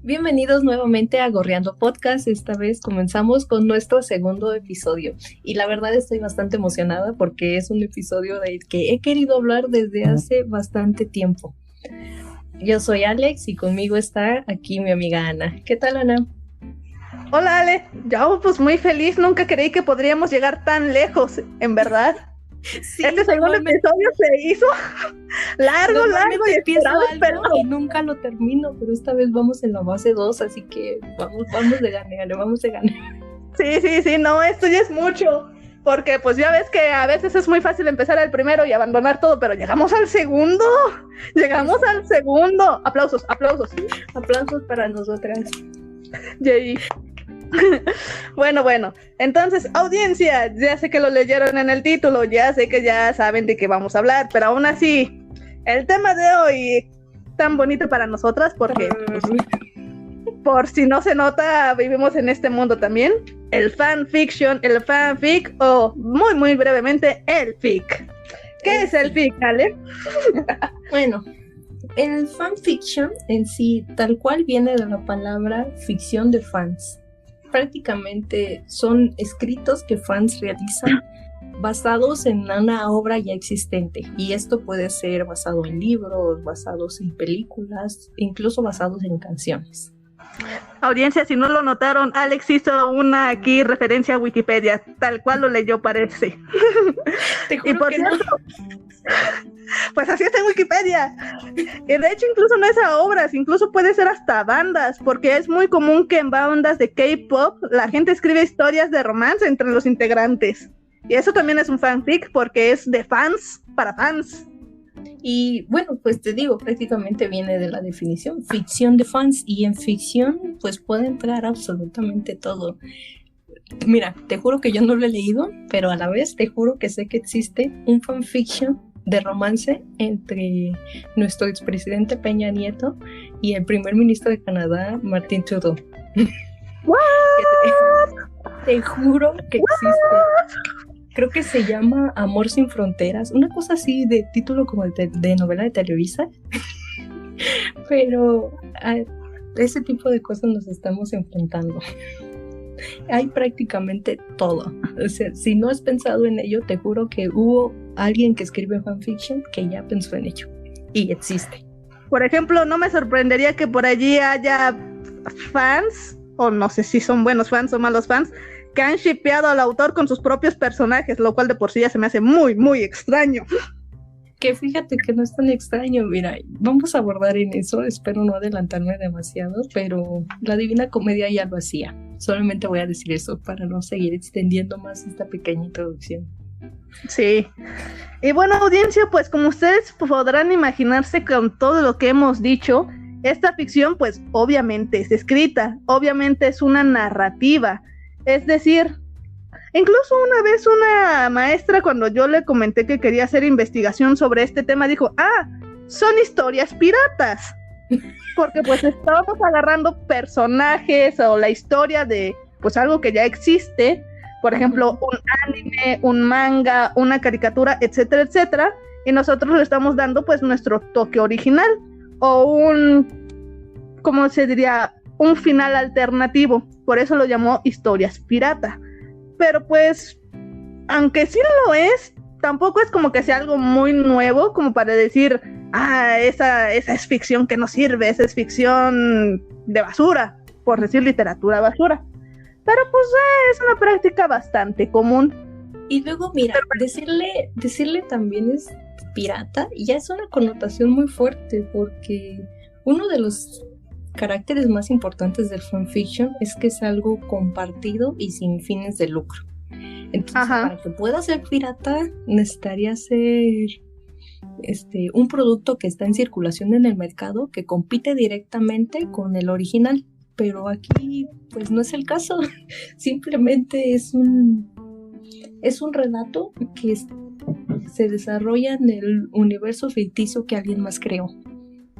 Bienvenidos nuevamente a Gorreando Podcast. Esta vez comenzamos con nuestro segundo episodio y la verdad estoy bastante emocionada porque es un episodio del que he querido hablar desde hace bastante tiempo. Yo soy Alex y conmigo está aquí mi amiga Ana. ¿Qué tal, Ana? Hola, Ale. Yo pues muy feliz, nunca creí que podríamos llegar tan lejos, en verdad. Sí, este segundo episodio se hizo largo y esperado, pero y nunca lo termino, pero esta vez vamos en la base 2, así que vamos de gane, vamos de gane. Sí, no, esto ya es mucho, porque pues ya ves que a veces es muy fácil empezar el primero y abandonar todo, pero llegamos al segundo, aplausos para nosotras. Yay. Bueno, entonces, audiencia, ya sé que lo leyeron en el título, ya sé que ya saben de qué vamos a hablar, pero aún así, el tema de hoy tan bonito para nosotras, porque por si no se nota, vivimos en este mundo también, el fanfiction, el fanfic, o muy brevemente, el fic. ¿Qué es el fic, Ale? Bueno, el fanfiction en sí, tal cual viene de la palabra ficción de fans. Prácticamente son escritos que fans realizan basados en una obra ya existente, y esto puede ser basado en libros, basados en películas, incluso basados en canciones. Audiencia, si no lo notaron, Alex hizo una aquí referencia a Wikipedia, tal cual lo leyó, parece. Te juro y por que cierto, no. Pues así está en Wikipedia. Y de hecho incluso no es a obras, incluso puede ser hasta bandas, porque es muy común que en bandas de K-pop la gente escribe historias de romance entre los integrantes. Y eso también es un fanfic porque es de fans para fans. Y bueno, pues te digo, prácticamente viene de la definición, ficción de fans, y en ficción pues puede entrar absolutamente todo. Mira, te juro que yo no lo he leído, pero a la vez te juro que sé que existe un fanfiction de romance entre nuestro expresidente Peña Nieto y el primer ministro de Canadá, Martin Trudeau. Te juro que existe. Creo que se llama Amor sin fronteras, una cosa así de título como de novela de Televisa. Pero a ese tipo de cosas nos estamos enfrentando. Hay prácticamente todo. O sea, si no has pensado en ello, te juro que hubo alguien que escribe fanfiction que ya pensó en ello. Y existe. Por ejemplo, no me sorprendería que por allí haya fans, o no sé si son buenos fans o malos fans, que han shippeado al autor con sus propios personajes, lo cual de por sí ya se me hace muy extraño. Que fíjate que no es tan extraño, mira, vamos a abordar en eso, espero no adelantarme demasiado, pero la Divina Comedia ya lo hacía. Solamente voy a decir eso para no seguir extendiendo más esta pequeña introducción. Sí, y bueno, audiencia, pues como ustedes podrán imaginarse con todo lo que hemos dicho, esta ficción pues obviamente es escrita, obviamente es una narrativa, es decir, incluso una vez una maestra, cuando yo le comenté que quería hacer investigación sobre este tema, dijo, son historias piratas, porque pues estábamos agarrando personajes o la historia de pues algo que ya existe, por ejemplo, un anime, un manga, una caricatura, etcétera, y nosotros le estamos dando pues nuestro toque original, o ¿cómo se diría? Un final alternativo, por eso lo llamó historias pirata. Pero pues, aunque sí lo es, tampoco es como que sea algo muy nuevo, como para decir, esa es ficción que no sirve, esa es ficción de basura, por decir literatura basura. Pero pues es una práctica bastante común. Y luego, mira, decirle también es pirata, ya es una connotación muy fuerte, porque uno de los caracteres más importantes del fanfiction es que es algo compartido y sin fines de lucro. Entonces, para que pueda ser pirata, necesitaría ser un producto que está en circulación en el mercado, que compite directamente con el original. Pero aquí, pues no es el caso. Simplemente es un relato que se desarrolla en el universo ficticio que alguien más creó.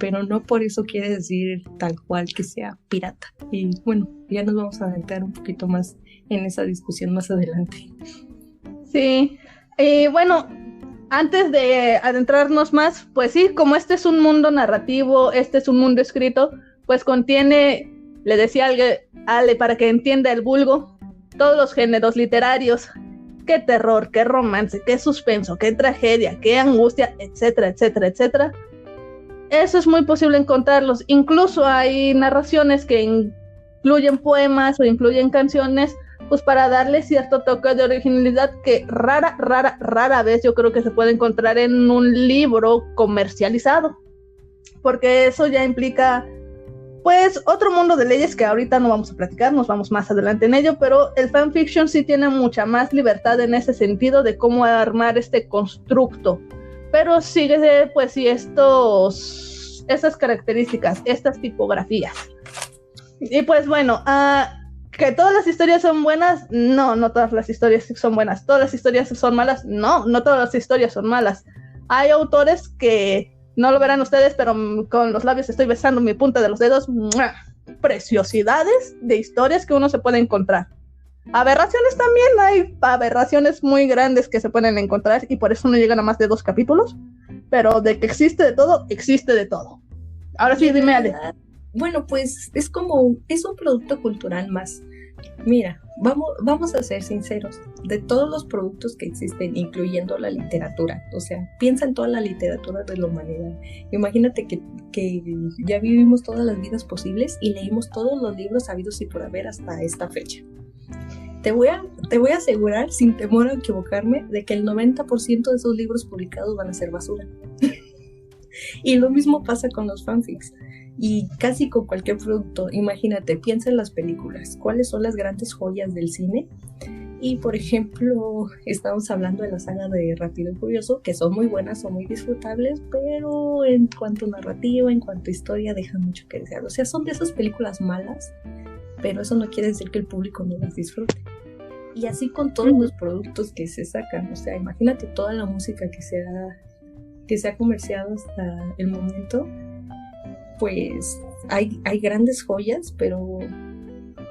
Pero no por eso quiere decir tal cual que sea pirata. Y bueno, ya nos vamos a adentrar un poquito más en esa discusión más adelante. Sí, bueno, antes de adentrarnos más, pues sí, como este es un mundo narrativo, este es un mundo escrito, pues contiene le decía a Ale para que entienda el vulgo, todos los géneros literarios, qué terror, qué romance, qué suspenso, qué tragedia, qué angustia, etcétera, etcétera, etcétera. Eso es muy posible encontrarlos. Incluso hay narraciones que incluyen poemas o incluyen canciones, pues para darle cierto toque de originalidad que rara vez yo creo que se puede encontrar en un libro comercializado, porque eso ya implica pues otro mundo de leyes que ahorita no vamos a platicar, nos vamos más adelante en ello, pero el fanfiction sí tiene mucha más libertad en ese sentido de cómo armar este constructo, pero sigue pues sí estas características, estas tipografías. Y pues bueno, ¿que todas las historias son buenas? No, no todas las historias son buenas. ¿Todas las historias son malas? No, no todas las historias son malas. Hay autores que no lo verán ustedes, pero con los labios estoy besando mi punta de los dedos. ¡Mua! Preciosidades de historias que uno se puede encontrar. Aberraciones también, hay aberraciones muy grandes que se pueden encontrar y por eso no llegan a más de 2 capítulos. Pero de que existe de todo, existe de todo. Ahora sí, dime, Ale. Bueno, pues es un producto cultural más. Mira, vamos a ser sinceros, de todos los productos que existen, incluyendo la literatura, o sea, piensa en toda la literatura de la humanidad. Imagínate que ya vivimos todas las vidas posibles y leímos todos los libros habidos y por haber hasta esta fecha. Te voy a asegurar, sin temor a equivocarme, de que el 90% de esos libros publicados van a ser basura. Y lo mismo pasa con los fanfics. Y casi con cualquier producto. Imagínate, piensa en las películas. ¿Cuáles son las grandes joyas del cine? Y por ejemplo, estamos hablando de la saga de Rápido y Furioso, que son muy buenas, son muy disfrutables, pero en cuanto a narrativa, en cuanto a historia, dejan mucho que desear. O sea, son de esas películas malas, pero eso no quiere decir que el público no las disfrute. Y así con todos los productos que se sacan. O sea, imagínate toda la música que se ha comerciado hasta el momento. Pues hay grandes joyas, pero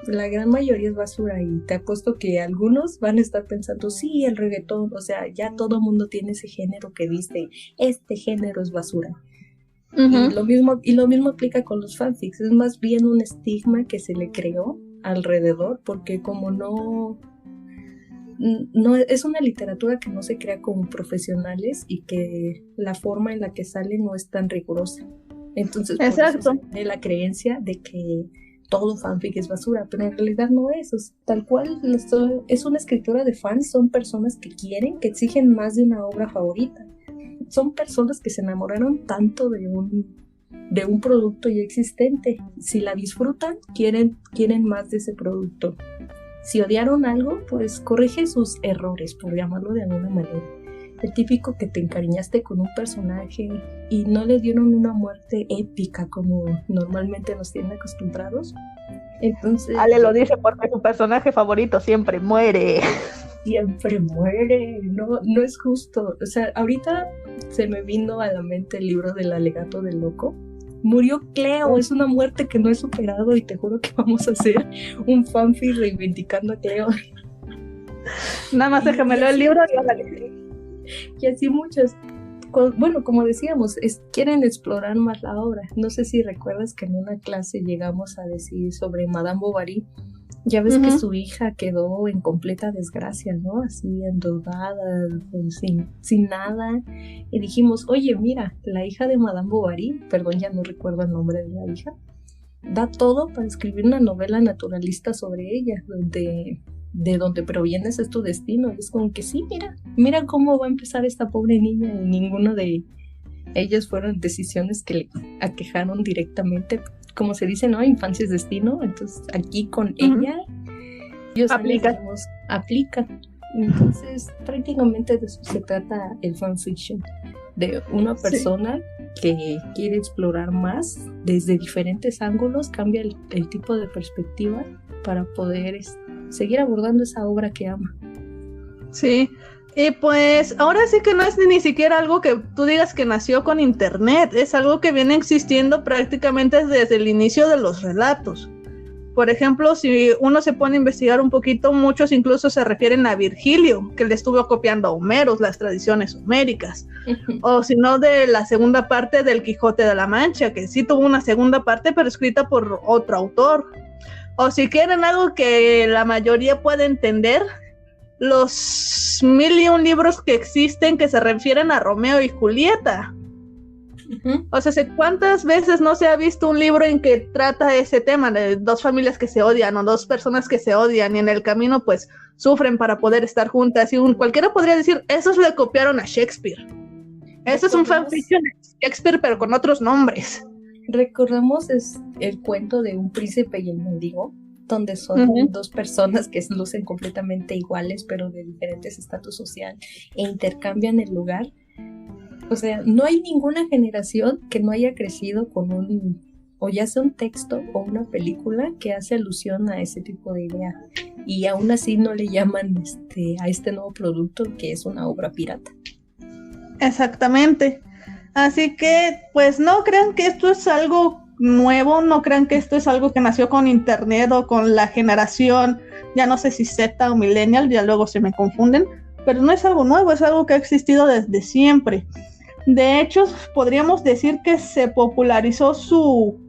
la gran mayoría es basura y te apuesto que algunos van a estar pensando, sí, el reggaetón, o sea, ya todo mundo tiene ese género que dice, este género es basura. Uh-huh. Y lo mismo aplica con los fanfics, es más bien un estigma que se le creó alrededor, porque como no es una literatura que no se crea como profesionales y que la forma en la que sale no es tan rigurosa. Entonces, por eso se tiene la creencia de que todo fanfic es basura, pero en realidad no es. O sea, tal cual es una escritura de fans, son personas que quieren, que exigen más de una obra favorita. Son personas que se enamoraron tanto de un producto ya existente. Si la disfrutan, quieren más de ese producto. Si odiaron algo, pues corrige sus errores, por llamarlo de alguna manera. El típico que te encariñaste con un personaje y no le dieron una muerte épica como normalmente nos tienen acostumbrados. Entonces, Ale lo dice porque su personaje favorito siempre muere. Siempre muere, no es justo. O sea, ahorita se me vino a la mente el libro del alegato del loco. Murió Cleo, es una muerte que no he superado y te juro que vamos a hacer un fanfic reivindicando a Cleo. Nada más déjame leer el libro y órale. Y así muchos, bueno, como decíamos, quieren explorar más la obra. No sé si recuerdas que en una clase llegamos a decir sobre Madame Bovary. Ya ves que su hija quedó en completa desgracia, ¿no? Así endeudada, sin nada. Y dijimos, oye, mira, la hija de Madame Bovary, perdón, ya no recuerdo el nombre de la hija, da todo para escribir una novela naturalista sobre ella, de donde provienes es tu destino. Y es como que sí, mira cómo va a empezar esta pobre niña, y ninguno de ellas fueron decisiones que le aquejaron directamente, como se dice, ¿no? Infancia es destino. Entonces aquí con ella ellos aplica. Entonces prácticamente de eso se trata el fanfiction, de una persona que quiere explorar más desde diferentes ángulos, cambia el tipo de perspectiva para poder seguir abordando esa obra que ama. Sí, y pues ahora sí que no es ni siquiera algo que tú digas que nació con internet, es algo que viene existiendo prácticamente desde el inicio de los relatos. Por ejemplo, si uno se pone a investigar un poquito, muchos incluso se refieren a Virgilio, que le estuvo copiando a Homero, las tradiciones homéricas, o si no de la segunda parte del Quijote de la Mancha, que sí tuvo una segunda parte pero escrita por otro autor. O si quieren algo que la mayoría pueda entender, los 1001 libros que existen que se refieren a Romeo y Julieta. O sea, ¿cuántas veces no se ha visto un libro en que trata ese tema de dos familias que se odian o dos personas que se odian y en el camino pues sufren para poder estar juntas? Y cualquiera podría decir, eso le copiaron a Shakespeare. Eso es un fanfiction de Shakespeare pero con otros nombres. Recordamos el cuento de un príncipe y el mendigo, donde son dos personas que lucen completamente iguales pero de diferentes estatus social e intercambian el lugar. O sea, no hay ninguna generación que no haya crecido con o ya sea un texto o una película que hace alusión a ese tipo de idea. Y aún así no le llaman a este nuevo producto que es una obra pirata. Exactamente. Así que, pues no crean que esto es algo nuevo, no crean que esto es algo que nació con internet o con la generación, ya no sé si Z o millennial, ya luego se me confunden, pero no es algo nuevo, es algo que ha existido desde siempre. De hecho, podríamos decir que se popularizó su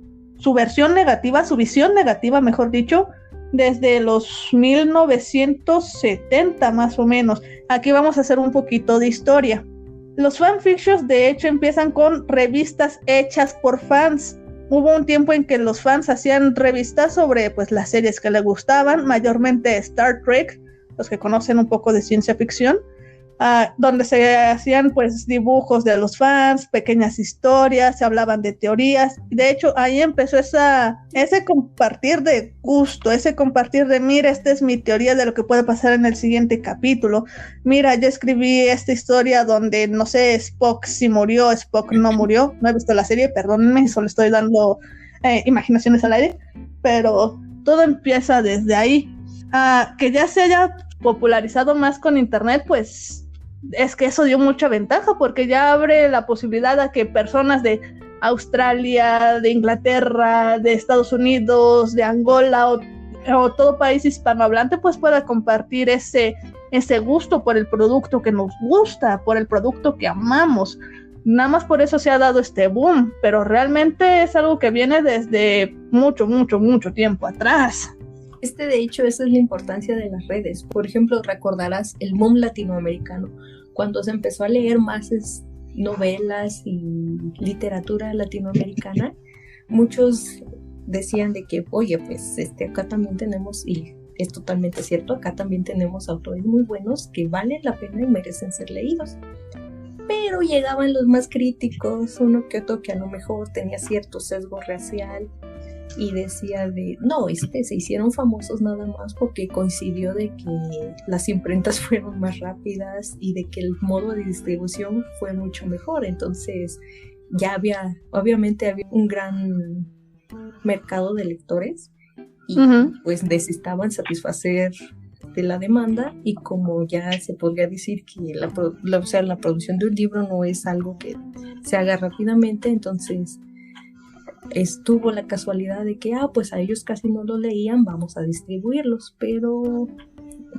versión negativa, su visión negativa, mejor dicho, desde los 1970 más o menos. Aquí vamos a hacer un poquito de historia. Los fanfictions de hecho empiezan con revistas hechas por fans. Hubo un tiempo en que los fans hacían revistas sobre pues las series que les gustaban, mayormente Star Trek, los que conocen un poco de ciencia ficción, donde se hacían pues dibujos de los fans, pequeñas historias, se hablaban de teorías. De hecho, ahí empezó ese compartir de gusto, ese compartir de, mira, esta es mi teoría de lo que puede pasar en el siguiente capítulo. Mira, yo escribí esta historia donde, no sé, Spock sí murió, Spock no murió. No he visto la serie, perdónenme, solo estoy dando imaginaciones al aire, pero todo empieza desde ahí. Que ya se haya popularizado más con internet, pues es que eso dio mucha ventaja porque ya abre la posibilidad a que personas de Australia, de Inglaterra, de Estados Unidos, de Angola o todo país hispanohablante pues pueda compartir ese gusto por el producto que nos gusta, por el producto que amamos. Nada más por eso se ha dado este boom, pero realmente es algo que viene desde mucho, mucho, mucho tiempo atrás. De hecho, esa es la importancia de las redes. Por ejemplo, recordarás el boom latinoamericano, cuando se empezó a leer más novelas y literatura latinoamericana. Muchos decían de que, oye, pues acá también tenemos, y es totalmente cierto, acá también tenemos autores muy buenos que valen la pena y merecen ser leídos. Pero llegaban los más críticos, uno que otro que a lo mejor tenía cierto sesgo racial, y decía se hicieron famosos nada más porque coincidió de que las imprentas fueron más rápidas y de que el modo de distribución fue mucho mejor. Entonces ya obviamente había un gran mercado de lectores y pues necesitaban satisfacer de la demanda, y como ya se podría decir que la producción de un libro no es algo que se haga rápidamente, entonces estuvo la casualidad de que pues a ellos casi no lo leían, vamos a distribuirlos. Pero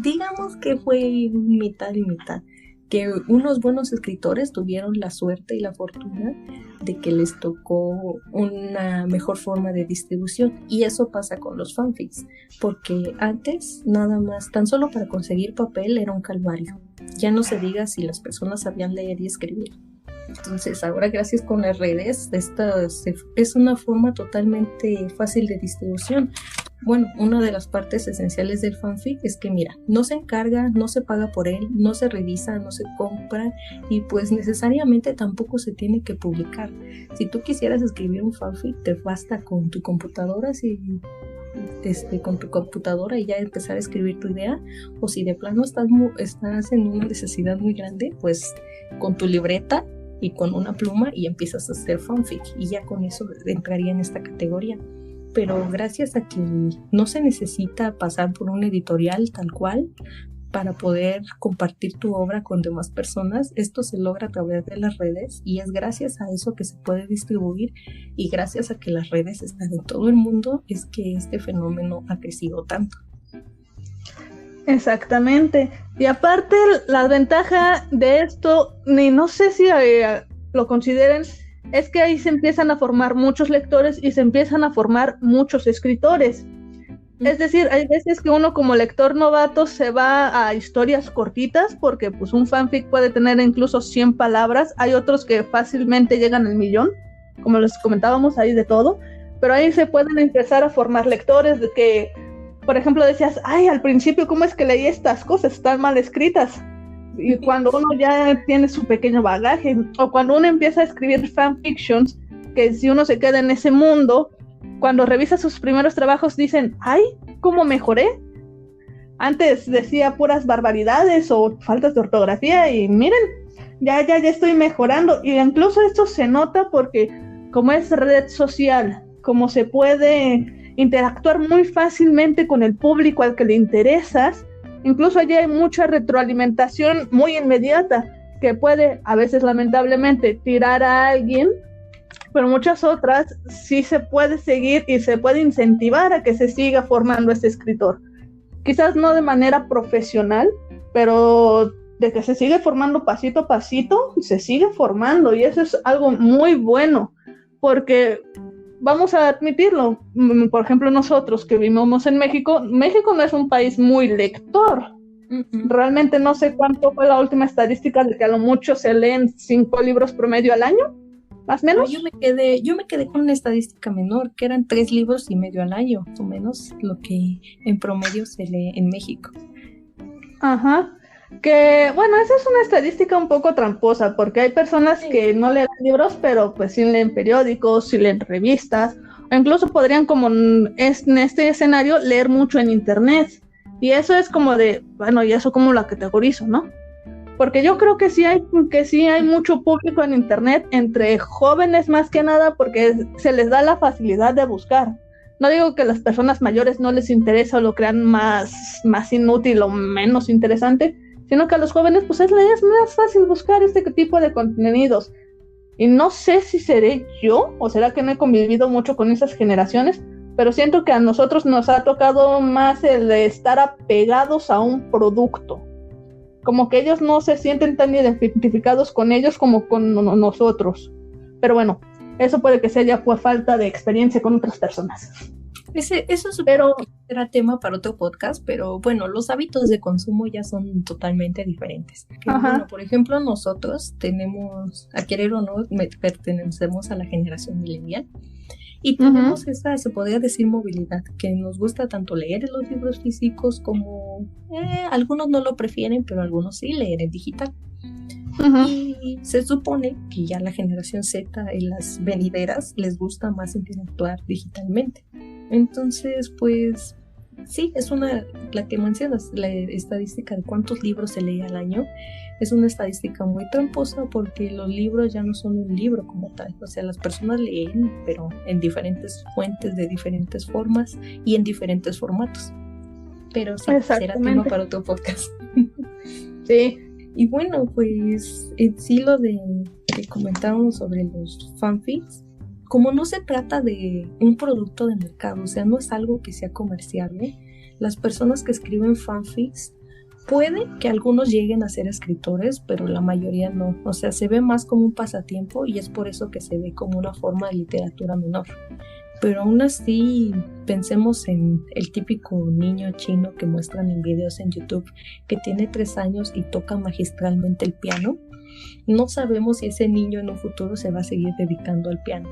digamos que fue mitad y mitad, que unos buenos escritores tuvieron la suerte y la fortuna de que les tocó una mejor forma de distribución, y eso pasa con los fanfics, porque antes nada más, tan solo para conseguir papel era un calvario, ya no se diga si las personas sabían leer y escribir. Entonces ahora, gracias con las redes, es una forma totalmente fácil de distribución. Bueno, una de las partes esenciales del fanfic es que, mira, no se encarga, no se paga por él, no se revisa, no se compra, y pues necesariamente tampoco se tiene que publicar. Si tú quisieras escribir un fanfic, te basta con tu computadora, y ya empezar a escribir tu idea, o si de plano estás en una necesidad muy grande, pues con tu libreta y con una pluma y empiezas a hacer fanfic, y ya con eso entraría en esta categoría. Pero gracias a que no se necesita pasar por un editorial tal cual para poder compartir tu obra con demás personas, esto se logra a través de las redes, y es gracias a eso que se puede distribuir, y gracias a que las redes están en todo el mundo es que este fenómeno ha crecido tanto. Exactamente. Y aparte, la ventaja de esto, ni no sé si lo consideren, es que ahí se empiezan a formar muchos lectores y se empiezan a formar muchos escritores. Es decir, hay veces que uno como lector novato se va a historias cortitas porque pues un fanfic puede tener incluso 100 palabras, hay otros que fácilmente llegan al 1,000,000, como les comentábamos, hay de todo, pero ahí se pueden empezar a formar lectores de que, por ejemplo, decías, ay, al principio, ¿cómo es que leí estas cosas? Están mal escritas. Y cuando uno ya tiene su pequeño bagaje, o cuando uno empieza a escribir fanfictions, que si uno se queda en ese mundo, cuando revisa sus primeros trabajos dicen, ay, ¿cómo mejoré? Antes decía puras barbaridades o faltas de ortografía y miren, ya estoy mejorando. Y incluso esto se nota porque como es red social, como se puede interactuar muy fácilmente con el público al que le interesas, incluso allí hay mucha retroalimentación muy inmediata que puede, a veces lamentablemente, tirar a alguien, pero muchas otras sí se puede seguir y se puede incentivar a que se siga formando este escritor. Quizás no de manera profesional, pero de que se sigue formando pasito a pasito, se sigue formando, y eso es algo muy bueno, porque vamos a admitirlo, por ejemplo nosotros que vivimos en México, México no es un país muy lector. Realmente no sé cuánto fue la última estadística de que a lo mucho se leen 5 libros promedio al año, más o menos. Yo me quedé con una estadística menor, que eran 3 libros y medio al año, o menos lo que en promedio se lee en México. Ajá, que bueno, esa es una estadística un poco tramposa, porque hay personas que no leen libros, pero pues sí leen periódicos, sí leen revistas, o incluso podrían, como en este escenario, leer mucho en internet, y eso es como de, bueno, ¿y eso cómo la categorizo, no? Porque yo creo que sí hay mucho público en internet, entre jóvenes más que nada, porque se les da la facilidad de buscar. No digo que las personas mayores no les interesa o lo crean más inútil o menos interesante, sino que a los jóvenes pues es más fácil buscar este tipo de contenidos. Y no sé si seré yo, o será que no he convivido mucho con esas generaciones, pero siento que a nosotros nos ha tocado más el de estar apegados a un producto. Como que ellos no se sienten tan identificados con ellos como con nosotros. Pero bueno, eso puede que sea ya por falta de experiencia con otras personas. Eso era tema para otro podcast, pero bueno, los hábitos de consumo ya son totalmente diferentes. Bueno, por ejemplo, nosotros a querer o no, pertenecemos a la generación millennial y tenemos esa, se podría decir, movilidad, que nos gusta tanto leer en los libros físicos como algunos no lo prefieren, pero algunos sí leer en digital. Y se supone que ya la generación Z y las venideras les gusta más interactuar digitalmente. Entonces, pues sí, es la que mencionas, la estadística de cuántos libros se lee al año, es una estadística muy tramposa porque los libros ya no son un libro como tal. O sea, las personas leen, pero en diferentes fuentes, de diferentes formas y en diferentes formatos. Pero sí, será tema para otro podcast. Sí. Y bueno, pues en sí lo que comentábamos sobre los fanfics, como no se trata de un producto de mercado, o sea, no es algo que sea comerciable, las personas que escriben fanfics, puede que algunos lleguen a ser escritores, pero la mayoría no. O sea, se ve más como un pasatiempo y es por eso que se ve como una forma de literatura menor. Pero aún así, pensemos en el típico niño chino que muestran en videos en YouTube, que tiene 3 años y toca magistralmente el piano. No sabemos si ese niño en un futuro se va a seguir dedicando al piano.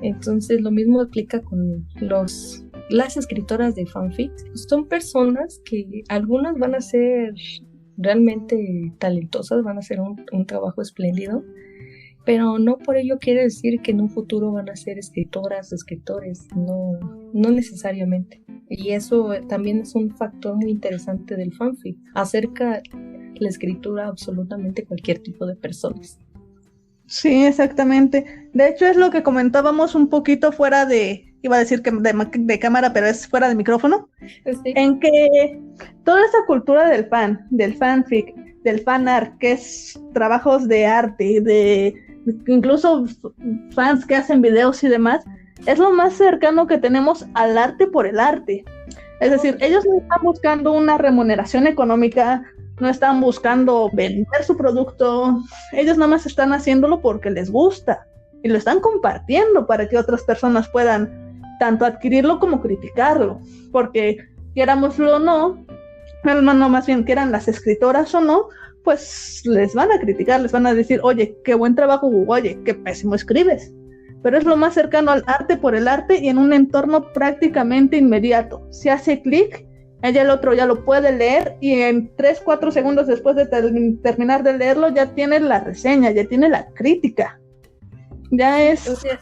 Entonces lo mismo aplica con las escritoras de fanfics. Son personas que algunas van a ser realmente talentosas, van a hacer un trabajo espléndido, pero no por ello quiere decir que en un futuro van a ser escritoras o escritores, no necesariamente. Y eso también es un factor muy interesante del fanfic, acerca la escritura a absolutamente cualquier tipo de personas. Sí, exactamente. De hecho es lo que comentábamos un poquito fuera iba a decir que de cámara, pero es fuera de micrófono, sí. En que toda esa cultura del fanfic, del fanart, que es trabajos de arte, de incluso fans que hacen videos y demás, es lo más cercano que tenemos al arte por el arte. Es decir, ellos no están buscando una remuneración económica, no están buscando vender su producto, ellos nada más están haciéndolo porque les gusta y lo están compartiendo para que otras personas puedan tanto adquirirlo como criticarlo, porque querámoslo o no, no, más bien quieran las escritoras o no, pues les van a criticar, les van a decir, oye, qué buen trabajo, oye, qué pésimo escribes. Pero es lo más cercano al arte por el arte y en un entorno prácticamente inmediato. Si hace clic, ella el otro ya lo puede leer y en 3-4 segundos después de terminar de leerlo ya tiene la reseña, ya tiene la crítica. Ya es... O sea,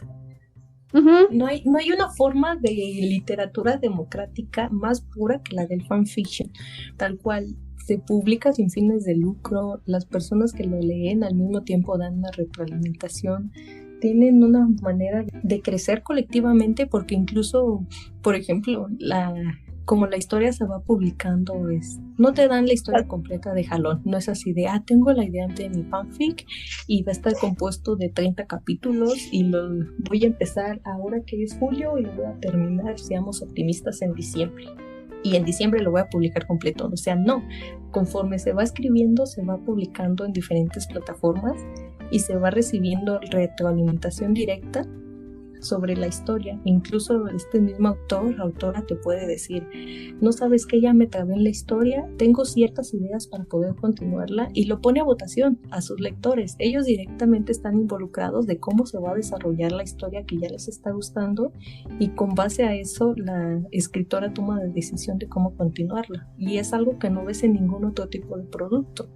no hay una forma de literatura democrática más pura que la del fanfiction, tal cual se publica sin fines de lucro, las personas que lo leen al mismo tiempo dan una retroalimentación, tienen una manera de crecer colectivamente, porque incluso, por ejemplo, como la historia se va publicando, no te dan la historia completa de jalón, no es así de, tengo la idea de mi fanfic y va a estar compuesto de 30 capítulos y lo voy a empezar ahora que es julio y lo voy a terminar, seamos optimistas, en diciembre. Y en diciembre lo voy a publicar completo. O sea, no, conforme se va escribiendo, se va publicando en diferentes plataformas y se va recibiendo retroalimentación directa sobre la historia. Incluso este mismo autora te puede decir, no sabes que ya me trabé en la historia, tengo ciertas ideas para poder continuarla, y lo pone a votación a sus lectores. Ellos directamente están involucrados de cómo se va a desarrollar la historia que ya les está gustando, y con base a eso la escritora toma la decisión de cómo continuarla, y es algo que no ves en ningún otro tipo de producto.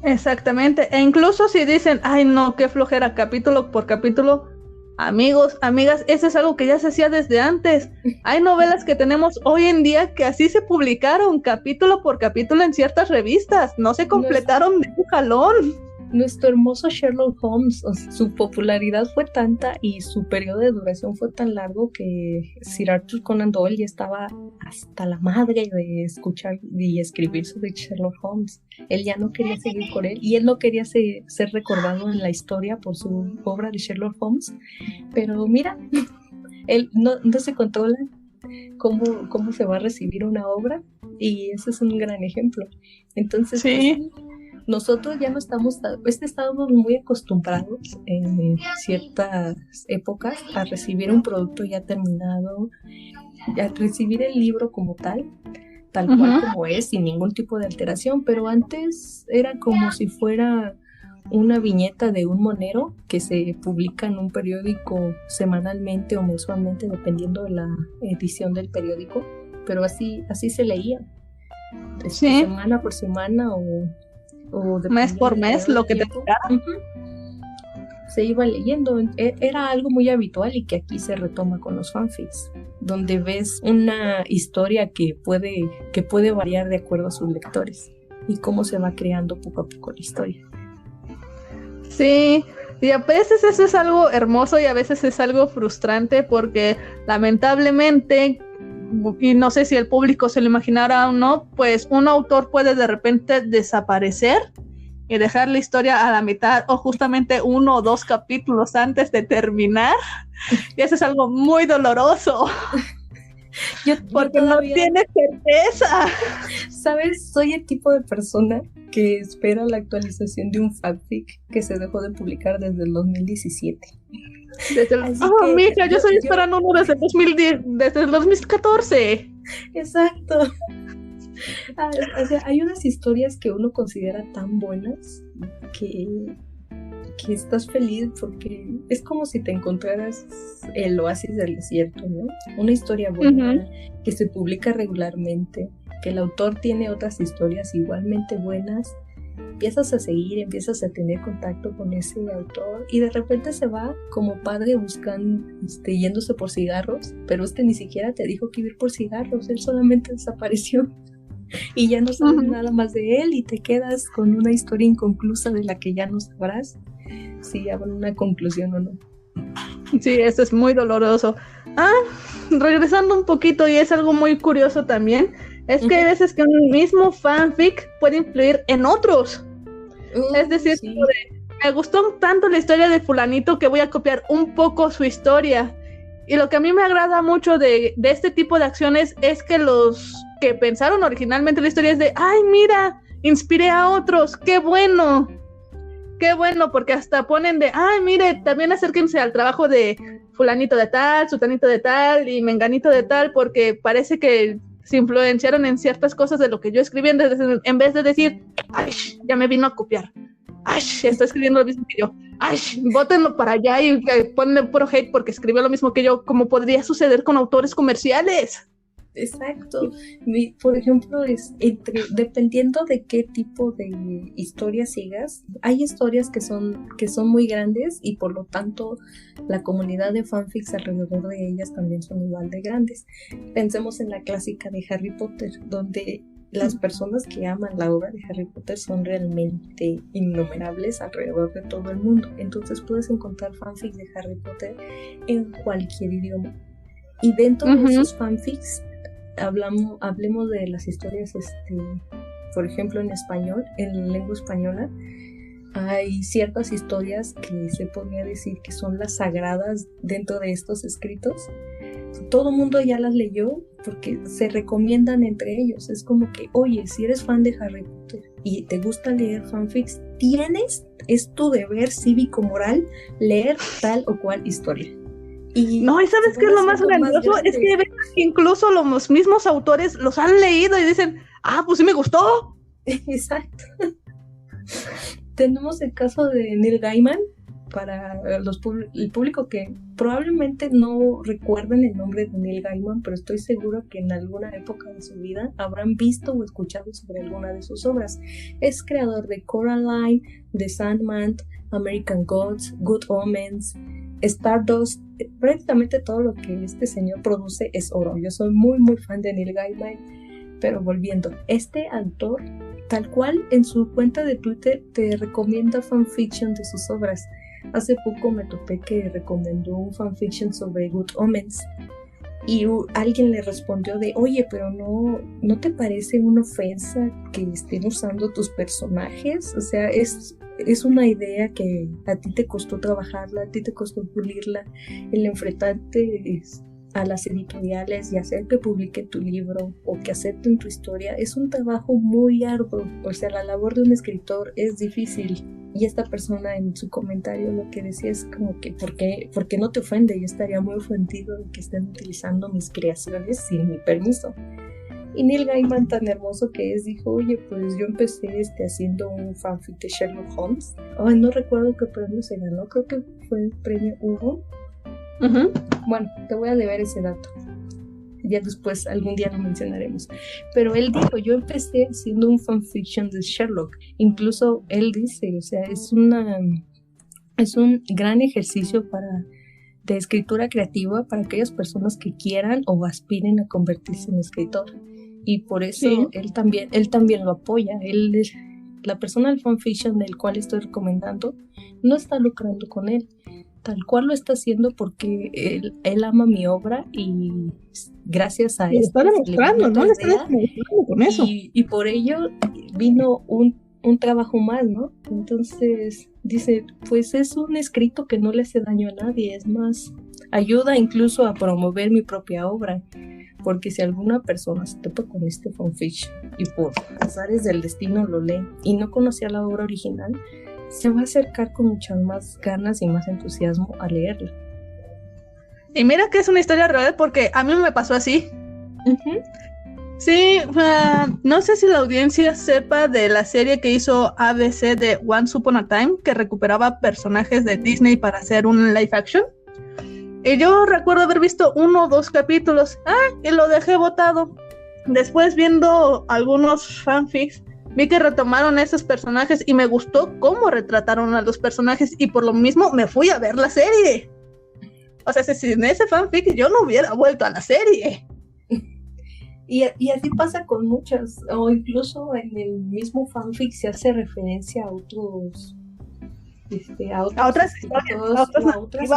Exactamente, e incluso si dicen, ay no, qué flojera, capítulo por capítulo, amigos, amigas, eso es algo que ya se hacía desde antes. Hay novelas que tenemos hoy en día que así se publicaron capítulo por capítulo en ciertas revistas, no se completaron de un jalón. Nuestro hermoso Sherlock Holmes, su popularidad fue tanta y su periodo de duración fue tan largo que Sir Arthur Conan Doyle ya estaba hasta la madre de escuchar y escribir sobre Sherlock Holmes. Él ya no quería seguir con él y él no quería ser recordado en la historia por su obra de Sherlock Holmes. Pero mira, él no se controla cómo se va a recibir una obra, y ese es un gran ejemplo. Entonces, sí. Nosotros ya no estábamos muy acostumbrados en ciertas épocas a recibir un producto ya terminado, a recibir el libro como tal cual como es, sin ningún tipo de alteración, pero antes era como si fuera una viñeta de un monero que se publica en un periódico semanalmente o mensualmente, dependiendo de la edición del periódico, pero así se leía, ¿sí? Semana por semana o mes por mes, lo que te tocara. Se iba leyendo, era algo muy habitual y que aquí se retoma con los fanfics, donde ves una historia que puede variar de acuerdo a sus lectores y cómo se va creando poco a poco la historia. Sí, y a veces eso es algo hermoso y a veces es algo frustrante, porque lamentablemente, y no sé si el público se lo imaginará o no, pues un autor puede de repente desaparecer y dejar la historia a la mitad o justamente 1 o 2 capítulos antes de terminar, y eso es algo muy doloroso. Porque todavía no tienes certeza. ¿Sabes? Soy el tipo de persona que espera la actualización de un fanfic que se dejó de publicar desde el 2017. Mija, yo estoy esperando uno desde el 2010, desde el 2014. Exacto. O sea, hay unas historias que uno considera tan buenas que estás feliz, porque es como si te encontraras el oasis del desierto, ¿no? Una historia buena, que se publica regularmente, que el autor tiene otras historias igualmente buenas. Empiezas a seguir, empiezas a tener contacto con ese autor y de repente se va como padre buscando, yéndose por cigarros, pero ni siquiera te dijo que iba a ir por cigarros, él solamente desapareció y ya no sabes nada más de él, y te quedas con una historia inconclusa de la que ya no sabrás si habrá una conclusión o no. Sí, eso es muy doloroso. Regresando un poquito, y es algo muy curioso también, es que hay veces que un mismo fanfic puede influir en otros. Es decir, sí, me gustó tanto la historia de fulanito que voy a copiar un poco su historia. Y lo que a mí me agrada mucho de este tipo de acciones es que los que pensaron originalmente la historia es de, ¡ay, mira! Inspiré a otros, ¡qué bueno! ¡Qué bueno! Porque hasta ponen de, ¡ay, mire! También acérquense al trabajo de fulanito de tal, sutanito de tal y menganito de tal, porque parece que se influenciaron en ciertas cosas de lo que yo escribí, en vez de decir, ay, ya me vino a copiar, ay, está escribiendo lo mismo que yo, ay, bótenlo para allá y ponle puro hate porque escribió lo mismo que yo, como podría suceder con autores comerciales. Exacto. Por ejemplo, dependiendo de qué tipo de historias sigas, hay historias que son muy grandes y por lo tanto la comunidad de fanfics alrededor de ellas también son igual de grandes. Pensemos en la clásica de Harry Potter, donde las personas que aman la obra de Harry Potter son realmente innumerables alrededor de todo el mundo. Entonces puedes encontrar fanfics de Harry Potter en cualquier idioma. Y dentro de esos fanfics hablemos de las historias, por ejemplo en español, en lengua española, hay ciertas historias que se podría decir que son las sagradas dentro de estos escritos. Todo el mundo ya las leyó porque se recomiendan entre ellos. Es como que, oye, si eres fan de Harry Potter y te gusta leer fanfics, es tu deber cívico-moral leer tal o cual historia. Y ¿sabes qué es lo más grandioso? Es que incluso los mismos autores los han leído y dicen, pues sí me gustó. Exacto. Tenemos el caso de Neil Gaiman, para el público que probablemente no recuerden el nombre de Neil Gaiman, pero estoy seguro que en alguna época de su vida habrán visto o escuchado sobre alguna de sus obras. Es creador de Coraline, The Sandman, American Gods, Good Omens, Stardust. Prácticamente todo lo que este señor produce es oro. Yo soy muy muy fan de Neil Gaiman, pero volviendo, este autor tal cual en su cuenta de Twitter te recomienda fanfiction de sus obras. Hace poco me topé que recomendó un fanfiction sobre Good Omens y alguien le respondió de, oye, pero ¿no te parece una ofensa que estén usando tus personajes? O sea, es una idea que a ti te costó trabajarla, a ti te costó pulirla, el enfrentarte a las editoriales y hacer que publiquen tu libro o que acepten tu historia es un trabajo muy arduo. O sea, la labor de un escritor es difícil. Y esta persona en su comentario lo que decía es como que ¿por qué no te ofende? Yo estaría muy ofendido de que estén utilizando mis creaciones sin mi permiso. Y Neil Gaiman, tan hermoso que es, dijo, oye, pues yo empecé haciendo un fanfic de Sherlock Holmes. No recuerdo qué premio se ganó, creo que fue el premio Hugo. Bueno, te voy a deber ese dato. Ya después, algún día lo mencionaremos. Pero él dijo, yo empecé haciendo un fanfiction de Sherlock. Incluso él dice, o sea, es un gran ejercicio de escritura creativa para aquellas personas que quieran o aspiren a convertirse en escritor. Y por eso sí, él también lo apoya. La persona del fanfiction del cual estoy recomendando no está lucrando con él. Tal cual lo está haciendo porque él ama mi obra y gracias a esto está demostrando, ¿no? Le está demostrando con eso. Y por ello vino un trabajo más, ¿no? Entonces dice, pues es un escrito que no le hace daño a nadie, es más, ayuda incluso a promover mi propia obra, porque si alguna persona se topa con este fanfiction y por azares del destino lo lee y no conocía la obra original, se va a acercar con muchas más ganas y más entusiasmo a leerla. Y mira que es una historia real porque a mí me pasó así. Sí, no sé si la audiencia sepa de la serie que hizo ABC de Once Upon a Time, que recuperaba personajes de Disney para hacer un live action. Y yo recuerdo haber visto 1 o 2 capítulos, y lo dejé botado. Después, viendo algunos fanfics, vi que retomaron esos personajes y me gustó cómo retrataron a los personajes y por lo mismo me fui a ver la serie. O sea, si en ese fanfic yo no hubiera vuelto a la serie. Y así pasa con muchas, o incluso en el mismo fanfic se hace referencia a otras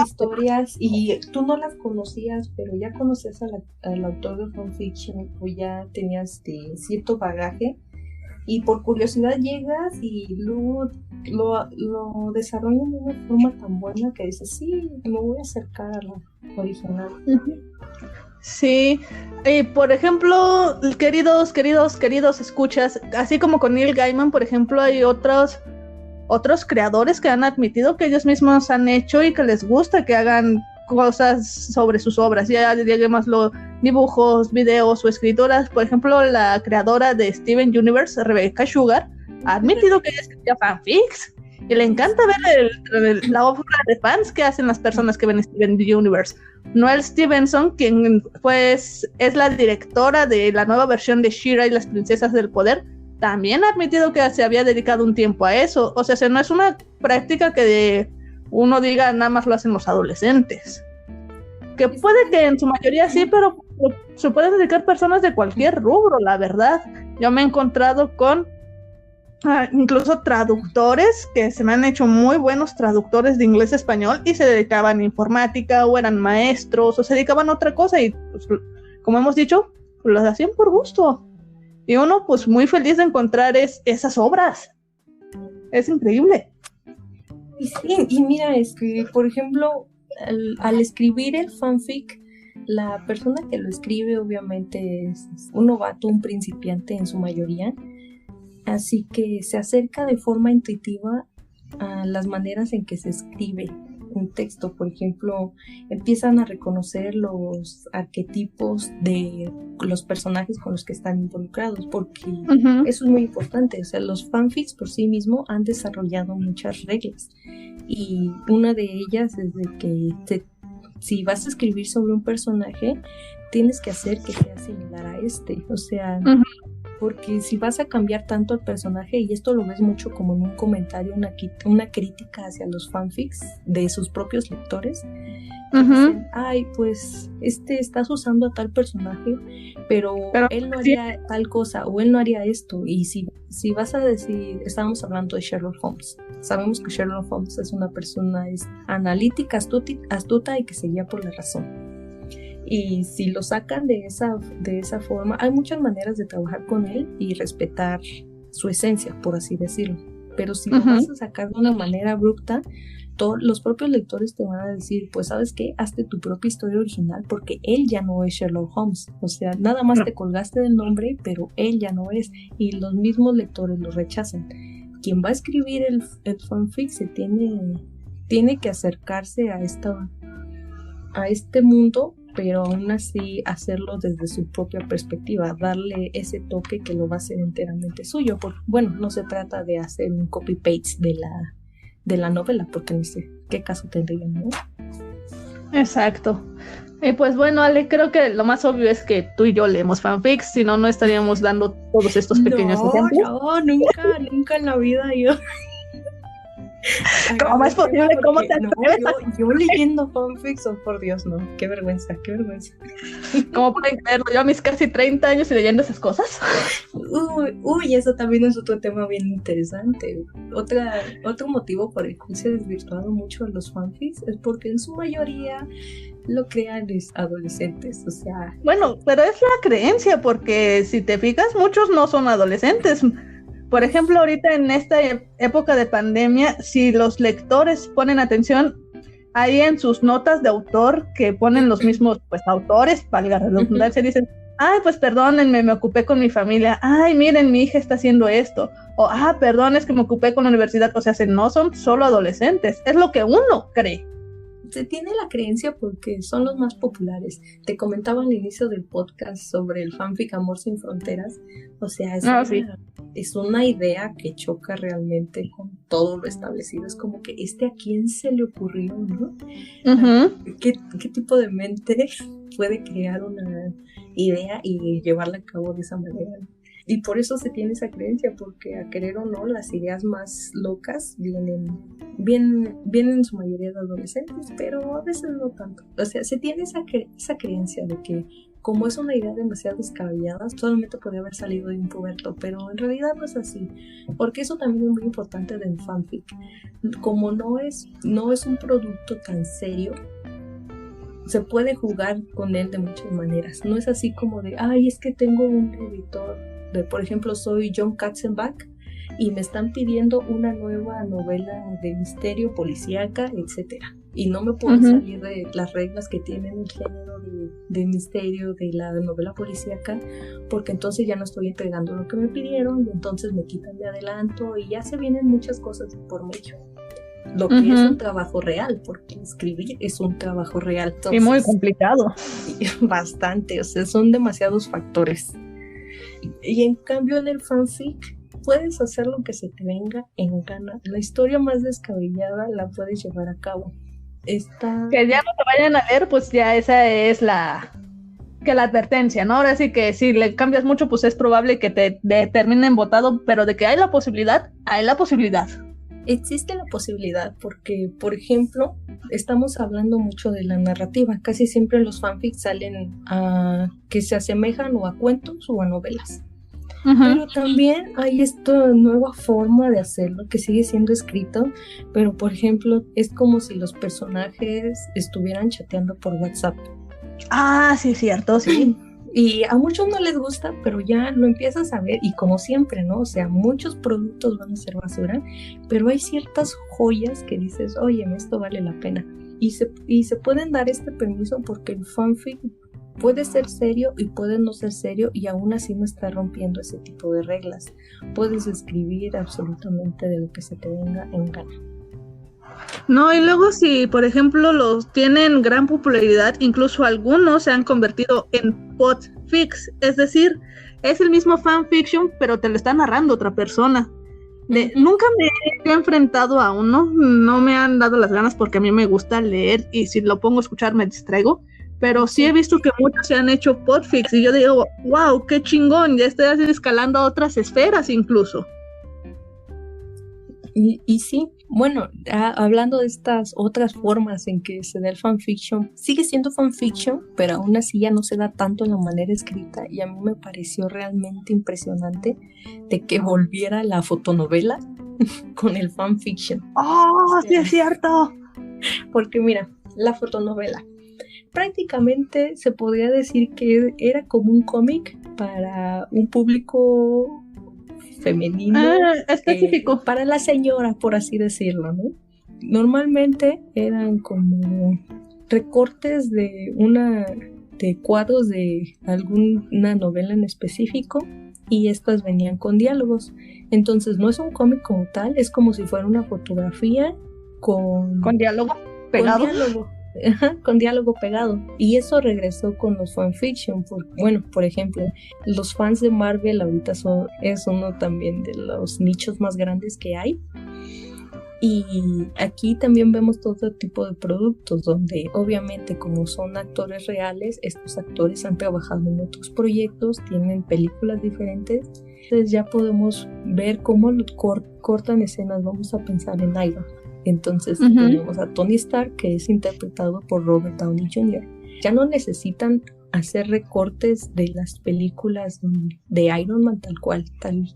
historias y tú no las conocías, pero ya conocías al autor del fanfiction o ya tenías cierto bagaje. Y por curiosidad llegas y lo desarrollan de una forma tan buena que dices, sí, me voy a acercar a la original. Sí, por ejemplo, queridos escuchas, así como con Neil Gaiman, por ejemplo, hay otros creadores que han admitido que ellos mismos han hecho y que les gusta que hagan cosas sobre sus obras. Ya digámoslo, dibujos, videos o escritoras. Por ejemplo, la creadora de Steven Universe, Rebecca Sugar, ha admitido que ella escribía fanfics y le encanta ver la obra de fans que hacen las personas que ven Steven Universe. Noelle Stevenson, quien pues es la directora de la nueva versión de She-Ra y las Princesas del Poder, también ha admitido que se había dedicado un tiempo a eso. O sea, no es una práctica que uno diga nada más lo hacen los adolescentes. Que puede que en su mayoría sí, pero se pueden dedicar personas de cualquier rubro, la verdad. Yo me he encontrado con incluso traductores que se me han hecho muy buenos traductores de inglés a español y se dedicaban a informática o eran maestros o se dedicaban a otra cosa y pues, como hemos dicho, pues, lo hacían por gusto. Y uno pues muy feliz de encontrar esas obras. Es increíble. Y sí, y mira, por ejemplo, al escribir el fanfic, la persona que lo escribe obviamente es un novato, un principiante en su mayoría, así que se acerca de forma intuitiva a las maneras en que se escribe un texto. Por ejemplo, empiezan a reconocer los arquetipos de los personajes con los que están involucrados, porque eso es muy importante. O sea, los fanfics por sí mismos han desarrollado muchas reglas y una de ellas es de que si vas a escribir sobre un personaje, tienes que hacer que sea similar a o sea, porque si vas a cambiar tanto al personaje, y esto lo ves mucho como en un comentario, una crítica hacia los fanfics de sus propios lectores, dicen, ay, pues estás usando a tal personaje, pero él no haría tal cosa, o él no haría esto. Y si vas a decir, estábamos hablando de Sherlock Holmes, sabemos que Sherlock Holmes es una persona analítica, astuta y que se guía por la razón. Y si lo sacan de esa forma, hay muchas maneras de trabajar con él y respetar su esencia, por así decirlo. Pero si lo vas a sacar de una manera abrupta, los propios lectores te van a decir, pues ¿sabes qué? Hazte tu propia historia original, porque él ya no es Sherlock Holmes. O sea, nada más te colgaste del nombre, pero él ya no es. Y los mismos lectores lo rechazan. Quien va a escribir el fanfic tiene que acercarse a este mundo, pero aún así hacerlo desde su propia perspectiva, darle ese toque que lo va a hacer enteramente suyo. Bueno, no se trata de hacer un copy-paste de la novela, porque no sé qué caso tendría, ¿no? Exacto. Y pues bueno, Ale, creo que lo más obvio es que tú y yo leemos fanfics, si no, no estaríamos dando todos estos pequeños ejemplos. No, nunca en la vida yo... ¿Cómo es posible? ¿Cómo te atreves? Yo leyendo fanfics, oh por Dios, no, qué vergüenza. ¿Cómo pueden creerlo? Yo a mis casi 30 años y leyendo esas cosas. Uy, eso también es otro tema bien interesante. Otro motivo por el cual se ha desvirtuado mucho los fanfics es porque en su mayoría lo crean adolescentes, o sea... Bueno, pero es la creencia, porque si te fijas, muchos no son adolescentes. Por ejemplo, ahorita en esta época de pandemia, si los lectores ponen atención, ahí en sus notas de autor que ponen los mismos pues autores, valga la redundancia, dicen, ay, pues perdónenme, me ocupé con mi familia, ay, miren, mi hija está haciendo esto, o perdón, es que me ocupé con la universidad. O sea, no son solo adolescentes, es lo que uno cree. Se tiene la creencia porque son los más populares. Te comentaba al inicio del podcast sobre el fanfic Amor sin Fronteras. O sea, es una idea que choca realmente con todo lo establecido. Es como que ¿a quién se le ocurrió, no? ¿Qué tipo de mente puede crear una idea y llevarla a cabo de esa manera? Y por eso se tiene esa creencia, porque a querer o no, las ideas más locas vienen en su mayoría de adolescentes, pero a veces no tanto. O sea, se tiene esa creencia de que como es una idea demasiado descabellada, solamente podría haber salido de un puberto, pero en realidad no es así, porque eso también es muy importante del fanfic. Como no es un producto tan serio, se puede jugar con él de muchas maneras. No es así como de, ay, es que tengo un editor, por ejemplo, soy John Katzenbach y me están pidiendo una nueva novela de misterio, policíaca, etcétera. Y no me puedo salir de las reglas que tienen el género de misterio de la novela policíaca, porque entonces ya no estoy entregando lo que me pidieron y entonces me quitan de adelanto y ya se vienen muchas cosas por medio. lo que es un trabajo real, porque escribir es un trabajo real. Entonces, y muy complicado. Bastante, o sea, son demasiados factores. Y en cambio en el fanfic puedes hacer lo que se te venga en gana. La historia más descabellada la puedes llevar a cabo. Que ya no te vayan a leer, pues ya esa es la advertencia, ¿no? Ahora sí que si le cambias mucho, pues es probable que te terminen votado, pero de que hay la posibilidad, hay la posibilidad. Existe la posibilidad porque, por ejemplo, estamos hablando mucho de la narrativa. Casi siempre los fanfics salen a que se asemejan o a cuentos o a novelas. Pero también hay esta nueva forma de hacerlo que sigue siendo escrito, pero por ejemplo es como si los personajes estuvieran chateando por WhatsApp. Ah, sí, es cierto, sí. Y a muchos no les gusta, pero ya lo empiezas a ver y como siempre, ¿no? O sea, muchos productos van a ser basura, pero hay ciertas joyas que dices, oye, esto vale la pena. Y se pueden dar este permiso porque el fanfic puede ser serio y puede no ser serio y aún así no está rompiendo ese tipo de reglas. Puedes escribir absolutamente de lo que se te venga en gana. No, y luego si, por ejemplo, los tienen gran popularidad, incluso algunos se han convertido en podfics, es decir, es el mismo fanfiction, pero te lo está narrando otra persona. Nunca me he enfrentado a uno, no me han dado las ganas porque a mí me gusta leer y si lo pongo a escuchar me distraigo, pero sí he visto que muchos se han hecho podfics y yo digo, wow, qué chingón, ya estoy así escalando a otras esferas incluso. Y sí, bueno, hablando de estas otras formas en que se da el fanfiction, sigue siendo fanfiction, pero aún así ya no se da tanto en la manera escrita y a mí me pareció realmente impresionante de que volviera la fotonovela con el fanfiction. ¡Oh, sí es cierto! Porque mira, la fotonovela prácticamente se podría decir que era como un cómic para un público femenino, específico, para la señora, por así decirlo, ¿no? Normalmente eran como recortes de cuadros de alguna novela en específico y estas venían con diálogos. Entonces no es un cómic como tal, es como si fuera una fotografía con diálogo pegado. Con diálogo pegado. Y eso regresó con los fanfiction. Por ejemplo, los fans de Marvel ahorita es uno también de los nichos más grandes que hay. Y aquí también vemos todo tipo de productos donde obviamente como son actores reales, estos actores han trabajado en otros proyectos, tienen películas diferentes. Entonces ya podemos ver cómo cortan escenas. Vamos a pensar en Iron. Entonces tenemos a Tony Stark, que es interpretado por Robert Downey Jr. Ya no necesitan hacer recortes de las películas de Iron Man tal cual,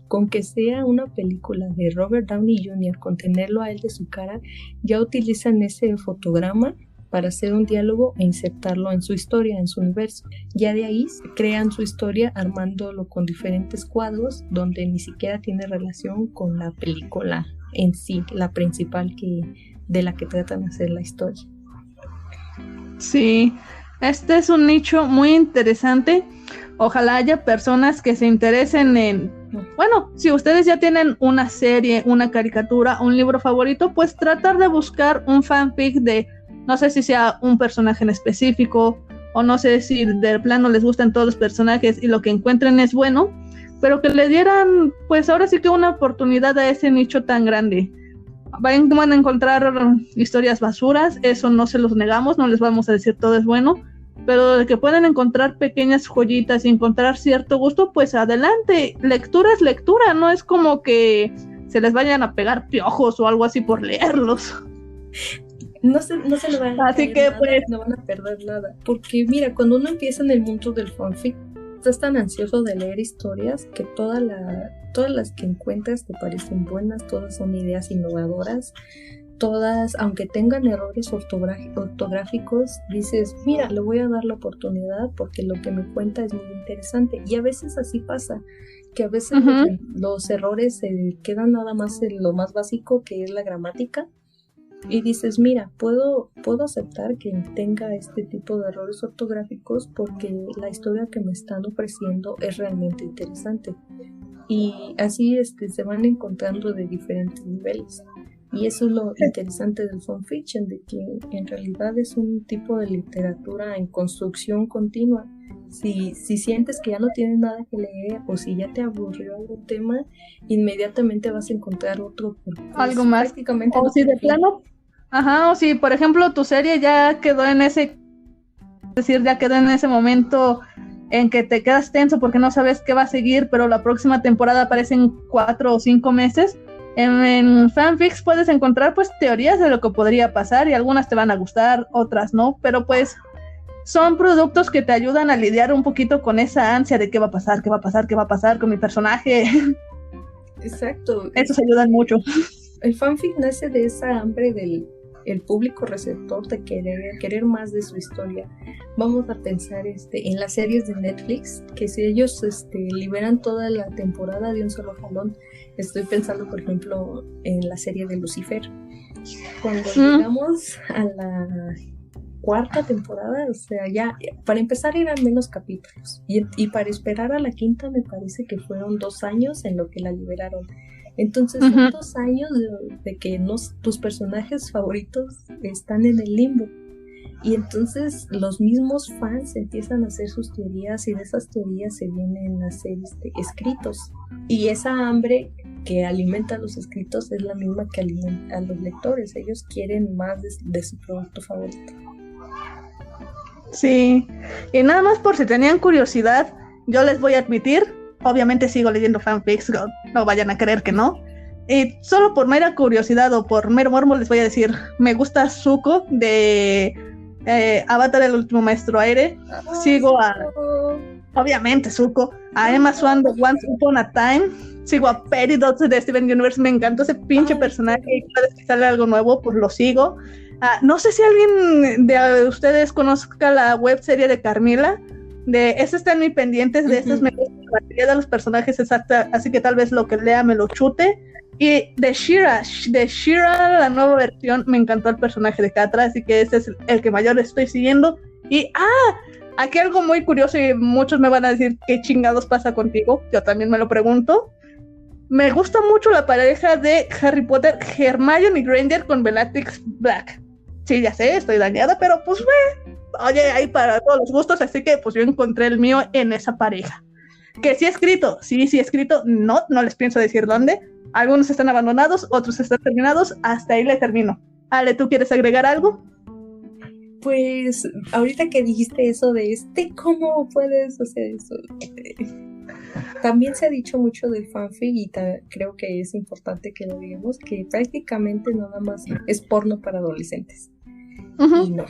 con que sea una película de Robert Downey Jr., con tenerlo a él de su cara, ya utilizan ese fotograma para hacer un diálogo e insertarlo en su historia, en su universo. Ya de ahí crean su historia armándolo con diferentes cuadros donde ni siquiera tiene relación con la película en sí, la principal de la que tratan de hacer la historia. Sí, este es un nicho muy interesante. Ojalá haya personas que se interesen en, bueno, si ustedes ya tienen una serie, una caricatura, un libro favorito, pues tratar de buscar un fanfic de, no sé si sea un personaje en específico, o no sé si de plano les gustan todos los personajes y lo que encuentren es bueno, pero que le dieran, pues ahora sí que una oportunidad a ese nicho tan grande. Van a encontrar historias basuras, eso no se los negamos, no les vamos a decir todo es bueno, pero de que pueden encontrar pequeñas joyitas y encontrar cierto gusto, pues adelante. Lectura es lectura, no es como que se les vayan a pegar piojos o algo así por leerlos. No se le van a así que nada, pues no van a perder nada, porque mira, cuando uno empieza en el mundo del fanfic, estás tan ansioso de leer historias que todas las que encuentras te parecen buenas, todas son ideas innovadoras, todas, aunque tengan errores ortográficos, dices, mira, le voy a dar la oportunidad porque lo que me cuenta es muy interesante. Y a veces así pasa, que a veces los errores se quedan nada más en lo más básico, que es la gramática, y dices, mira, puedo aceptar que tenga este tipo de errores ortográficos porque la historia que me están ofreciendo es realmente interesante. Y así se van encontrando de diferentes niveles. Y eso es lo interesante del fanfiction, de que en realidad es un tipo de literatura en construcción continua. Si sientes que ya no tienes nada que leer o si ya te aburrió algún tema, inmediatamente vas a encontrar otro. Algo más. Prácticamente o no si de plano, o si por ejemplo tu serie ya quedó en ese, es decir, ya quedó en ese momento en que te quedas tenso porque no sabes qué va a seguir, pero la próxima temporada aparece en 4 o 5 meses. En fanfics puedes encontrar pues teorías de lo que podría pasar y algunas te van a gustar, otras no, pero pues son productos que te ayudan a lidiar un poquito con esa ansia de qué va a pasar, qué va a pasar, qué va a pasar con mi personaje. Exacto. Esos ayudan mucho. El fanfic nace de esa hambre del el público receptor de querer más de su historia. Vamos a pensar en las series de Netflix, que si ellos liberan toda la temporada de un solo jalón. Estoy pensando, por ejemplo, en la serie de Lucifer. Cuando llegamos a la 4ª temporada, o sea, ya para empezar eran menos capítulos y para esperar a la 5ª me parece que fueron 2 años en lo que la liberaron. Entonces son 2 años de que tus personajes favoritos están en el limbo, y entonces los mismos fans empiezan a hacer sus teorías y de esas teorías se vienen a hacer escritos, y esa hambre que alimenta a los escritos es la misma que alimenta a los lectores. Ellos quieren más de su producto favorito. Sí, y nada más por si tenían curiosidad, yo les voy a admitir, obviamente sigo leyendo fanfics, no vayan a creer que no, y solo por mera curiosidad o por mero morbo les voy a decir, me gusta Zuko de Avatar el último maestro aire, sigo a, obviamente Zuko, a Emma Swan de Once Upon a Time, sigo a Peridot de Steven Universe, me encantó ese pinche personaje y cada vez que sale algo nuevo pues lo sigo. No sé si alguien de ustedes conozca la web serie de Carmilla. Eso está en mis pendientes, de estas me gusta la mayoría de los personajes exacta, así que tal vez lo que lea me lo chute. Y de She-Ra, la nueva versión, me encantó el personaje de Catra, así que ese es el que mayor estoy siguiendo. Y aquí algo muy curioso, y muchos me van a decir qué chingados pasa contigo, yo también me lo pregunto. Me gusta mucho la pareja de Harry Potter, Hermione Granger con Bellatrix Black. Sí, ya sé, estoy dañada, pero pues oye, hay para todos los gustos, así que pues yo encontré el mío en esa pareja. Que sí he escrito, no les pienso decir dónde. Algunos están abandonados, otros están terminados, hasta ahí le termino. Ale, ¿tú quieres agregar algo? Pues ahorita que dijiste eso de ¿cómo puedes hacer eso? También se ha dicho mucho del fanfic y creo que es importante que lo digamos, que prácticamente nada más es porno para adolescentes. Y no.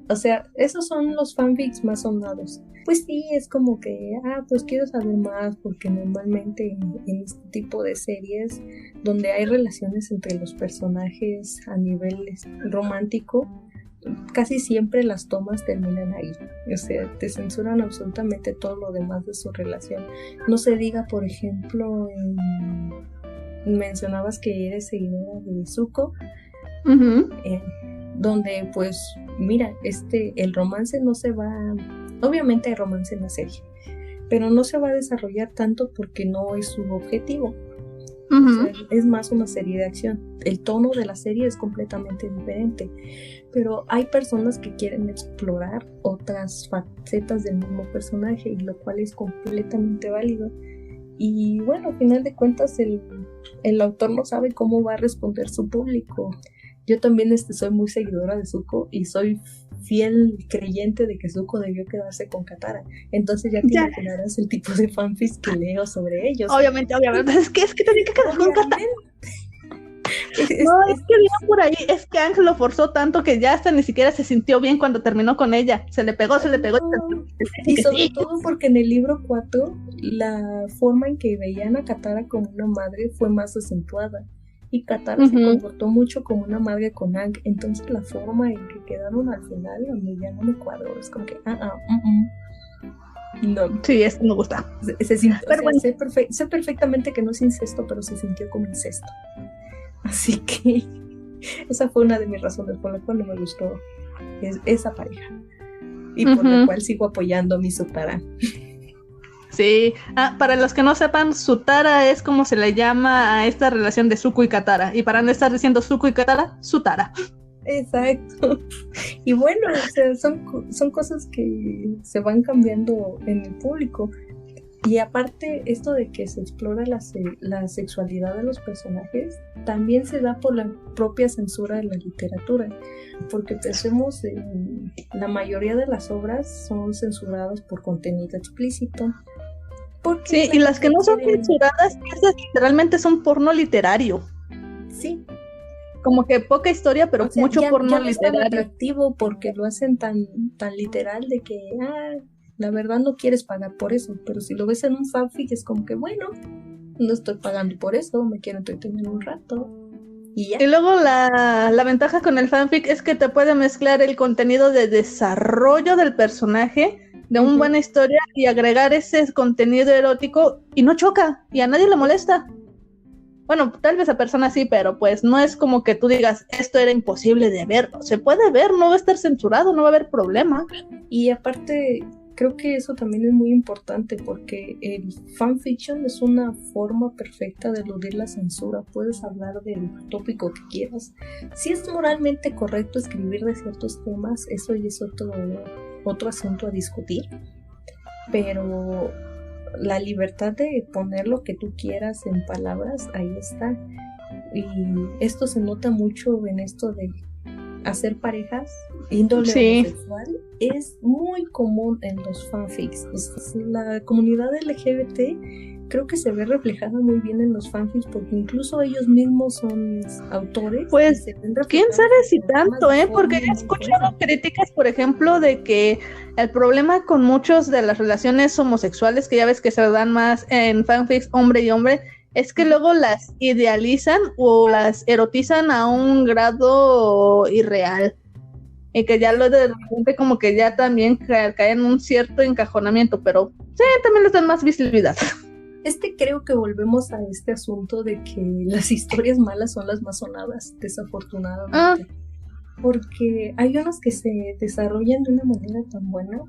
O sea, esos son los fanfics más sonados. Pues sí, es como que, pues quiero saber más, porque normalmente en este tipo de series donde hay relaciones entre los personajes a nivel romántico, casi siempre las tomas terminan ahí. O sea, te censuran absolutamente todo lo demás de su relación. No se diga, por ejemplo, mencionabas que eres seguidora de Zuko, donde pues mira, el romance no se va, obviamente hay romance en la serie, pero no se va a desarrollar tanto porque no es su objetivo. O sea, es más una serie de acción. El tono de la serie es completamente diferente, pero hay personas que quieren explorar otras facetas del mismo personaje, y lo cual es completamente válido. Y bueno, al final de cuentas el autor no sabe cómo va a responder su público. Yo también soy muy seguidora de Zuko y soy fiel creyente de que Zuko debió quedarse con Katara. Entonces ya te imaginarás el tipo de fanfics que leo sobre ellos. Obviamente. Es que tenía que quedar con Katara. Es que digo por ahí, es que Ángel lo forzó tanto que ya hasta ni siquiera se sintió bien cuando terminó con ella. Se le pegó. Y sobre todo porque en el libro 4 la forma en que veían a Katara como una madre fue más acentuada. Y Katara se comportó mucho como una madre con Aang. Entonces la forma en que quedaron al final a mí ya no me cuadro. Es como que no. Sí, esto me gusta. Sé perfectamente que no es incesto, pero se sintió como incesto. Así que esa fue una de mis razones por la cual no me gustó esa pareja. Y por la cual sigo apoyando a mi Sutara. Sí, para los que no sepan, Sutara es como se le llama a esta relación de Zuko y Katara. Y para no estar diciendo Zuko y Katara, Sutara. Exacto. Y bueno, o sea, son cosas que se van cambiando en el público. Y aparte, esto de que se explora la sexualidad de los personajes, también se da por la propia censura de la literatura. Porque pensemos en la mayoría de las obras son censuradas por contenido explícito. Sí, y las que no son censuradas, esas literalmente son porno literario. Sí. Como que poca historia, pero mucho porno ya no literario. Es tan atractivo porque lo hacen tan literal de que, la verdad no quieres pagar por eso. Pero si lo ves en un fanfic es como que, bueno, no estoy pagando por eso, me quiero entretener un rato. Y ya. Y luego la ventaja con el fanfic es que te puede mezclar el contenido de desarrollo del personaje, de una buena historia, y agregar ese contenido erótico y no choca, y a nadie le molesta. Bueno, tal vez a personas sí, pero pues no es como que tú digas, esto era imposible de ver. Se puede ver, no va a estar censurado, no va a haber problema. Y aparte, creo que eso también es muy importante porque el fanfiction es una forma perfecta de eludir la censura. Puedes hablar del tópico que quieras. Si es moralmente correcto escribir de ciertos temas, eso ya es otro asunto a discutir. Pero la libertad de poner lo que tú quieras en palabras, ahí está. Y esto se nota mucho en esto de hacer parejas índole homosexual. Es muy común en los fanfics. La comunidad LGBT creo que se ve reflejada muy bien en los fanfics porque incluso ellos mismos son autores. Pues, quién sabe si tanto, porque he escuchado críticas, por ejemplo, de que el problema con muchos de las relaciones homosexuales, que ya ves que se dan más en fanfics hombre y hombre, es que luego las idealizan o las erotizan a un grado irreal. Y que ya lo de repente como que ya también cae en un cierto encajonamiento, pero sí, también les dan más visibilidad. Creo que volvemos a este asunto de que las historias malas son las más sonadas, desafortunadamente. Porque hay unas que se desarrollan de una manera tan buena.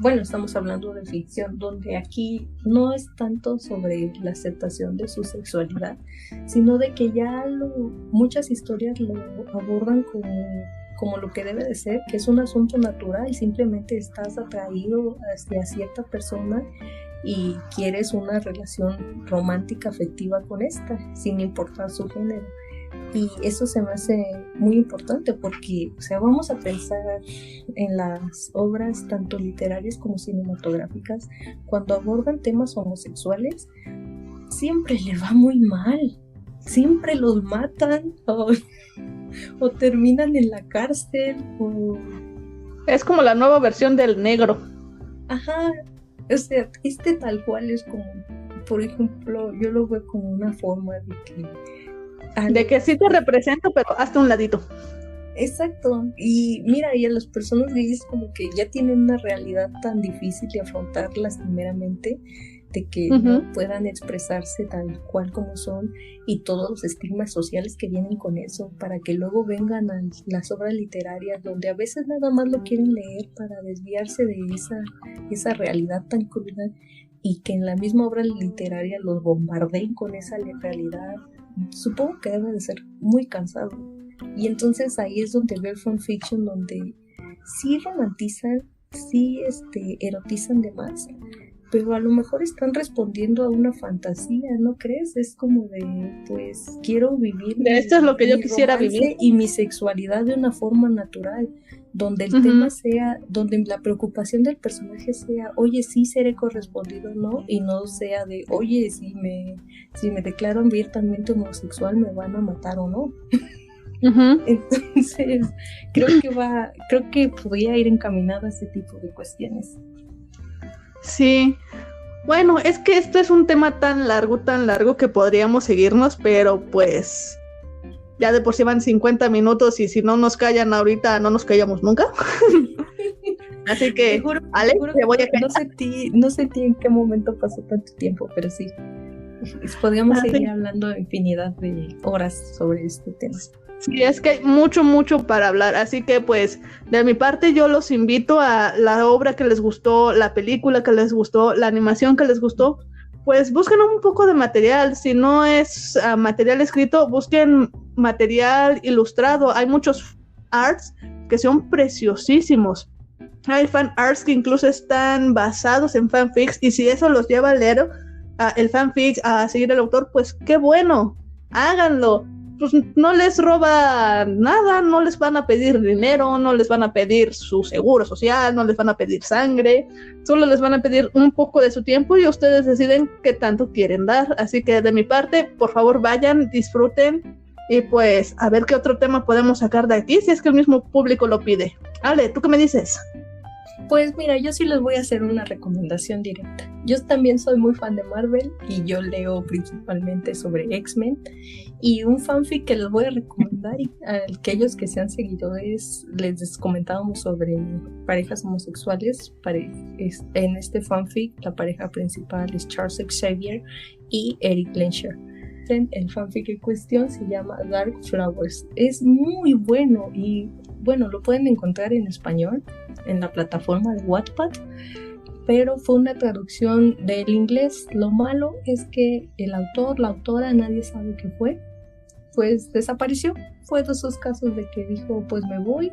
Bueno, estamos hablando de ficción, donde aquí no es tanto sobre la aceptación de su sexualidad, sino de que ya muchas historias lo abordan como lo que debe de ser, que es un asunto natural, simplemente estás atraído hacia cierta persona y quieres una relación romántica, afectiva con esta, sin importar su género. Y eso se me hace muy importante porque, o sea, vamos a pensar en las obras tanto literarias como cinematográficas, cuando abordan temas homosexuales, siempre le va muy mal, siempre los matan o terminan en la cárcel Es como la nueva versión del negro. Ajá. O sea, tal cual es como, por ejemplo, yo lo veo como una forma de que sí te represento, pero hasta un ladito. Exacto. Y mira, y a las personas gays como que ya tienen una realidad tan difícil de afrontar lastimeramente, de que no puedan expresarse tal cual como son, y todos los estigmas sociales que vienen con eso, para que luego vengan a las obras literarias donde a veces nada más lo quieren leer para desviarse de esa realidad tan cruda, y que en la misma obra literaria los bombardeen con esa realidad. Supongo que debe de ser muy cansado. Y entonces ahí es donde veo el fanfiction, donde sí romantizan, sí erotizan de más, pero a lo mejor están respondiendo a una fantasía, ¿no crees? Es como de, pues, quiero vivir esto es lo que yo quisiera vivir, y mi sexualidad de una forma natural, donde el tema sea, donde la preocupación del personaje sea, oye, sí seré correspondido o no, y no sea de, oye, si me declaro abiertamente homosexual me van a matar o no. Entonces creo que podría ir encaminado a ese tipo de cuestiones. Sí, bueno, es que esto es un tema tan largo que podríamos seguirnos, pero pues ya de por sí van 50 minutos y si no nos callan ahorita no nos callamos nunca. Así que, Alex, te voy a callar. No sentí en qué momento pasó tanto tiempo, pero sí, podríamos seguir hablando infinidad de horas sobre este tema. Sí, es que hay mucho, mucho para hablar, así que pues de mi parte yo los invito a la obra que les gustó, la película que les gustó, la animación que les gustó, pues busquen un poco de material, si no es material escrito, busquen material ilustrado, hay muchos arts que son preciosísimos, hay fan arts que incluso están basados en fanfics y si eso los lleva a leer el fanfic, a seguir el autor, pues qué bueno, háganlo. Pues no les roba nada, no les van a pedir dinero, no les van a pedir su seguro social, no les van a pedir sangre, solo les van a pedir un poco de su tiempo y ustedes deciden qué tanto quieren dar. Así que de mi parte, por favor vayan, disfruten y pues a ver qué otro tema podemos sacar de aquí si es que el mismo público lo pide. Ale, ¿tú qué me dices? Pues mira, yo sí les voy a hacer una recomendación directa. Yo también soy muy fan de Marvel y yo leo principalmente sobre X-Men y un fanfic que les voy a recomendar y a aquellos que sean seguidores les comentábamos sobre parejas homosexuales. En este fanfic la pareja principal es Charles Xavier y Eric Lehnsherr. El fanfic en cuestión se llama Dark Flowers. Es muy bueno y bueno, lo pueden encontrar en español en la plataforma de Wattpad, pero fue una traducción del inglés. Lo malo es que el autor, la autora, nadie sabe qué fue, pues desapareció. Fue de esos casos de que dijo, pues me voy,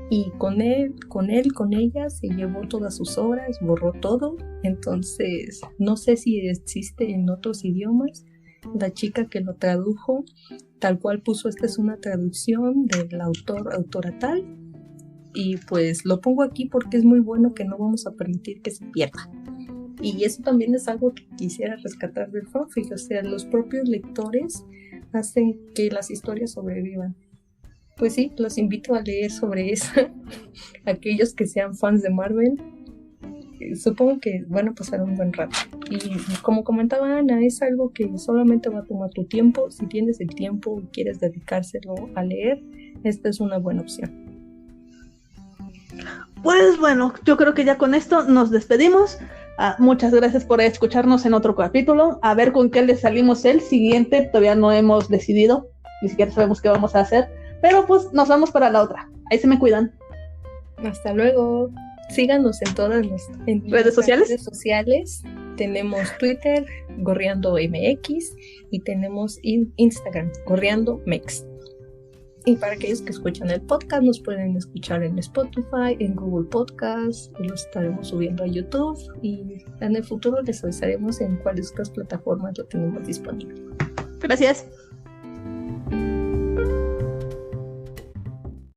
y con ella se llevó todas sus obras, borró todo. Entonces no sé si existe en otros idiomas. La chica que lo tradujo tal cual puso, esta es una traducción del autora tal, y pues lo pongo aquí porque es muy bueno, que no vamos a permitir que se pierda. Y eso también es algo que quisiera rescatar del fanfic, o sea, los propios lectores hacen que las historias sobrevivan. Pues sí, los invito a leer sobre eso. Aquellos que sean fans de Marvel, supongo que van a pasar un buen rato. Y como comentaba Ana, es algo que solamente va a tomar tu tiempo. Si tienes el tiempo y quieres dedicárselo a leer, esta es una buena opción. Pues bueno, yo creo que ya con esto nos despedimos. Muchas gracias por escucharnos en otro capítulo. A ver con qué le salimos el siguiente. Todavía no hemos decidido, ni siquiera sabemos qué vamos a hacer, pero pues nos vamos para la otra. Ahí se me cuidan. Hasta luego. Síganos en todas las redes sociales. Tenemos Twitter, Gorreando MX, y tenemos Instagram, Gorreando Mex. Y para aquellos que escuchan el podcast, nos pueden escuchar en Spotify, en Google Podcast, y lo estaremos subiendo a YouTube, y en el futuro les avisaremos en cuáles otras plataformas lo tenemos disponible. Gracias.